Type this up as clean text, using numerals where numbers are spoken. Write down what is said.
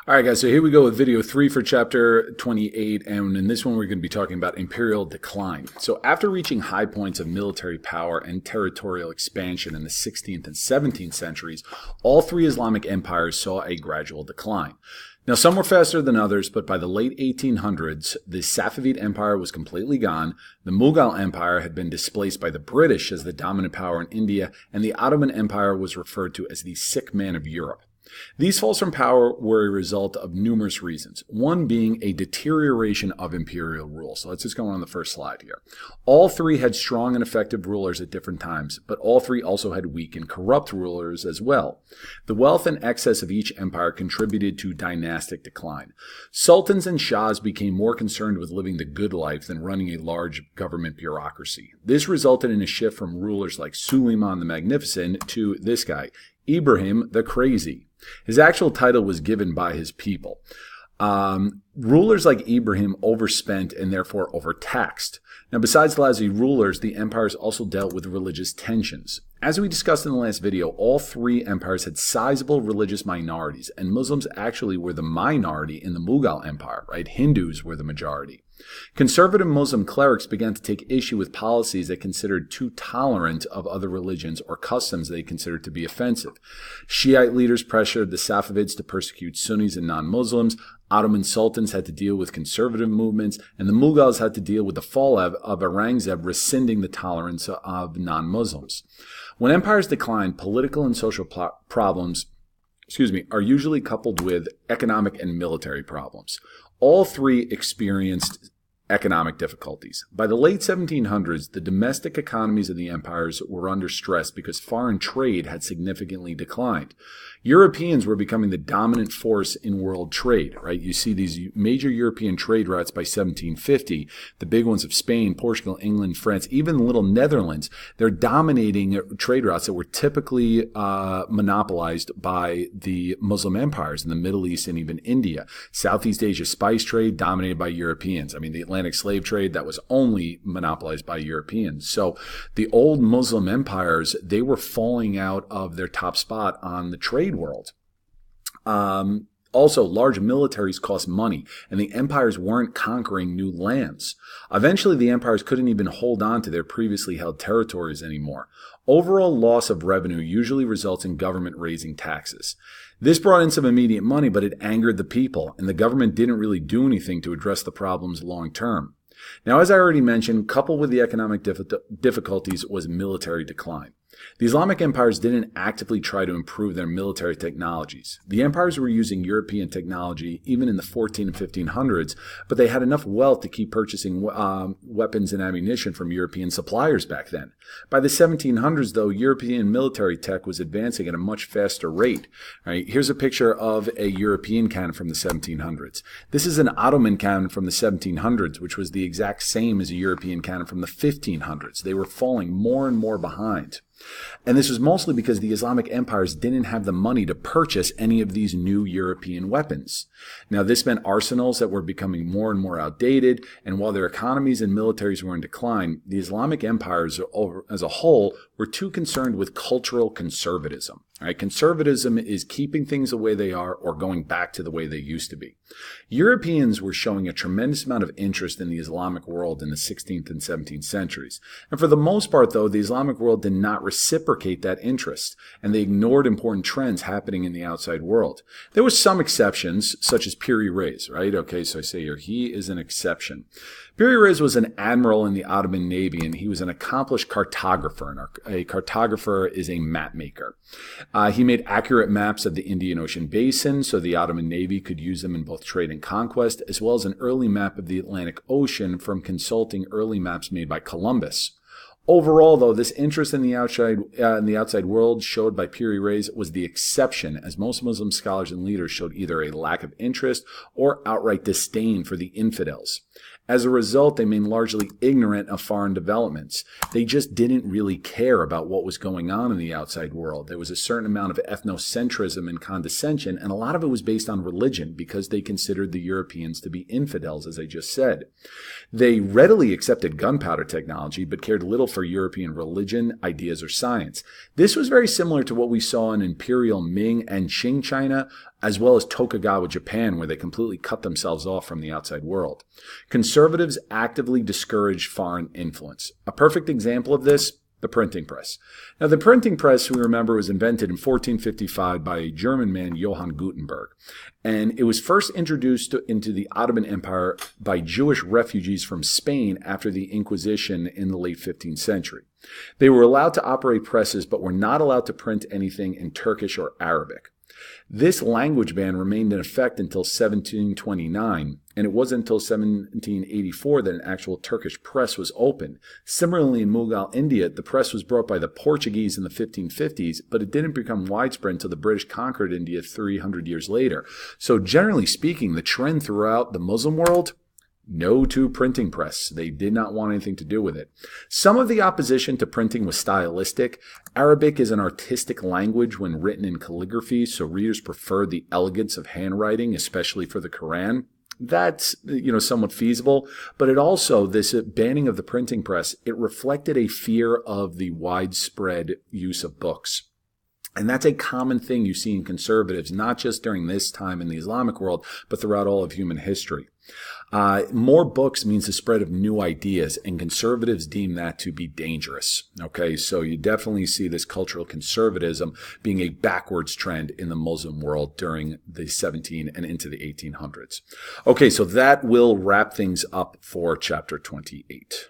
All right, guys, so here we go with video 3 for chapter 28, and in this one we're going to be talking about imperial decline. So after reaching high points of military power and territorial expansion in the 16th and 17th centuries, all three Islamic empires saw a gradual decline. Now, some were faster than others, but by the late 1800s, the Safavid Empire was completely gone, the Mughal Empire had been displaced by the British as the dominant power in India, and the Ottoman Empire was referred to as the sick man of Europe. These falls from power were a result of numerous reasons, one being a deterioration of imperial rule. So let's just go on the first slide here. All three had strong and effective rulers at different times, but all three also had weak and corrupt rulers as well. The wealth and excess of each empire contributed to dynastic decline. Sultans and shahs became more concerned with living the good life than running a large government bureaucracy. This resulted in a shift from rulers like Suleiman the Magnificent to this guy, Ibrahim the Crazy. His actual title was given by his people. Rulers like Ibrahim overspent and therefore overtaxed. Now, besides lousy rulers, the empires also dealt with religious tensions. As we discussed in the last video, all three empires had sizable religious minorities, and Muslims actually were the minority in the Mughal Empire, right? Hindus were the majority. Conservative Muslim clerics began to take issue with policies they considered too tolerant of other religions or customs they considered to be offensive. Shiite leaders pressured the Safavids to persecute Sunnis and non-Muslims. Ottoman sultans had to deal with conservative movements, and the Mughals had to deal with the fall of Aurangzeb rescinding the tolerance of non-Muslims. When empires decline, political and social problems are usually coupled with economic and military problems. All three experienced economic difficulties. By the late 1700s, the domestic economies of the empires were under stress because foreign trade had significantly declined. Europeans were becoming the dominant force in world trade, right? You see these major European trade routes by 1750, the big ones of Spain, Portugal, England, France, even the little Netherlands. They're dominating trade routes that were typically monopolized by the Muslim empires in the Middle East and even India. Southeast Asia spice trade dominated by Europeans. I mean, the Atlantic slave trade, that was only monopolized by Europeans. So the old Muslim empires, they were falling out of their top spot on the trade world. Also, large militaries cost money, and the empires weren't conquering new lands. Eventually, the empires couldn't even hold on to their previously held territories anymore. Overall loss of revenue usually results in government raising taxes. This brought in some immediate money, but it angered the people, and the government didn't really do anything to address the problems long term. Now, as I already mentioned, coupled with the economic difficulties was military decline. The Islamic empires didn't actively try to improve their military technologies. The empires were using European technology even in the 14 and 1500s, but they had enough wealth to keep purchasing weapons and ammunition from European suppliers back then. By the 1700s, though, European military tech was advancing at a much faster rate. Right? Here's a picture of a European cannon from the 1700s. This is an Ottoman cannon from the 1700s, which was the exact same as a European cannon from the 1500s. They were falling more and more behind. And this was mostly because the Islamic empires didn't have the money to purchase any of these new European weapons. Now, this meant arsenals that were becoming more and more outdated, and while their economies and militaries were in decline, the Islamic empires as a whole were too concerned with cultural conservatism. Right? Conservatism is keeping things the way they are or going back to the way they used to be. Europeans were showing a tremendous amount of interest in the Islamic world in the 16th and 17th centuries. And for the most part, though, the Islamic world did not reciprocate that interest, and they ignored important trends happening in the outside world. There were some exceptions, such as Piri Reis, right? Okay, so I say here, he is an exception. Piri Reis was an admiral in the Ottoman Navy, and he was an accomplished cartographer. And a cartographer is a map maker. He made accurate maps of the Indian Ocean basin so the Ottoman Navy could use them in both trade and conquest, as well as an early map of the Atlantic Ocean from consulting early maps made by Columbus. Overall, though, this interest in the outside world showed by Piri Reis was the exception, as most Muslim scholars and leaders showed either a lack of interest or outright disdain for the infidels. As a result, they remained largely ignorant of foreign developments. They just didn't really care about what was going on in the outside world. There was a certain amount of ethnocentrism and condescension, and a lot of it was based on religion because they considered the Europeans to be infidels, as I just said. They readily accepted gunpowder technology, but cared little for European religion, ideas, or science. This was very similar to what we saw in Imperial Ming and Qing China, as well as Tokugawa Japan, where they completely cut themselves off from the outside world. Conservatives actively discouraged foreign influence. A perfect example of this, the printing press. Now, the printing press, we remember, was invented in 1455 by a German man, Johann Gutenberg. And it was first introduced into the Ottoman Empire by Jewish refugees from Spain after the Inquisition in the late 15th century. They were allowed to operate presses, but were not allowed to print anything in Turkish or Arabic. This language ban remained in effect until 1729, and it wasn't until 1784 that an actual Turkish press was opened. Similarly, in Mughal India, the press was brought by the Portuguese in the 1550s, but it didn't become widespread until the British conquered India 300 years later. So generally speaking, the trend throughout the Muslim world, no to printing press. They did not want anything to do with it. Some of the opposition to printing was stylistic. Arabic is an artistic language when written in calligraphy, so readers preferred the elegance of handwriting, especially for the Quran. That's, somewhat feasible, but it also, this banning of the printing press, it reflected a fear of the widespread use of books. And that's a common thing you see in conservatives, not just during this time in the Islamic world, but throughout all of human history. More books means the spread of new ideas, and conservatives deem that to be dangerous. Okay, so you definitely see this cultural conservatism being a backwards trend in the Muslim world during the 17 and into the 1800s. Okay, so that will wrap things up for chapter 28.